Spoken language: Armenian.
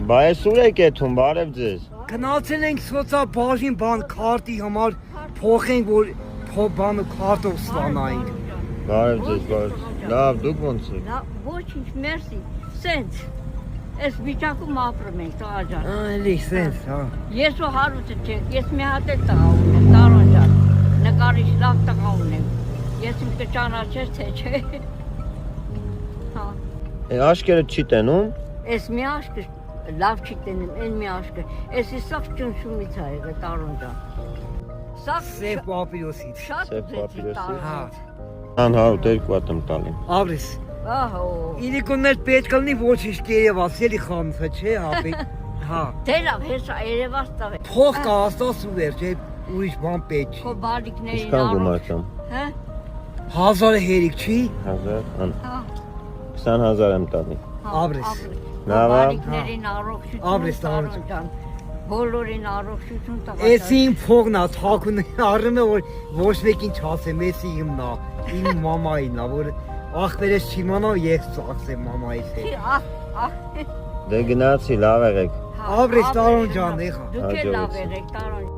Բա ես ուր եք եթում, բարև ձեզ։ Գնացել ենք սոցիալ բան քարտի համար փոխենք որ բանը քարտով ստանայինք։ Բարև ձեզ, բարև։ Լավ, դուք ոնց եք։ Ոչինչ, մերսի։ Սենց։ Այս վիճակում ապրում ենք, տղա ջան։ Այլի սենց, հա։ Ես ու հարուցը չեք, ես մի հատ էլ տղա ունեմ, Տարոն ջան։ Նկարիչ լավ տղա ունեմ։ Ես իմ կճանաչես թե չէ։ Հա։ Աշկերը չի տենում։ Այս մի աշկը լավ չի տենում, այն մի աշկը։ Էսի սաղ ճնշումից ա եղել, Տարոն ջան։ Սաղ Սև պապիրոսից։ շատ Սև ուզեցի պապիրոսից։ Հա։ Տարոն։ 102 հատ եմ տալի։ Աբրես։ Ահո։ Իրիկոններ պետք կլինի ոչինչ կերևաս, էլի խանութը չէ, հապի։ Հա։ Դե լավ, հեսա երևաց տավե։ Փող կա աստված ու վերջ, ուրիշ բան պետք չի։ Քո բալիկներին Ինչքան գումար կամ։ Հա։ 1000-ը հերիք չի։ 1000, Հա։ 20000 եմ տալի։ Աբրես։ Լավ, Բալիկներին առողջություն։ Աբրես, Տարոն ջան։ Բոլորին առողջություն տղա։ Էս իմ փողն է, թակուն առնում է որ ոչ մեկին չասեմ, էս իմն է, իմ մամային է, որ ախպերես չիմանա ես ծախսեմ մամայից հետ։ Դե գնացի, լավ եղեք։ Աբրես, Տարոն ջան, եղա։ Դուք էլ լավ եղեք, Տարոն։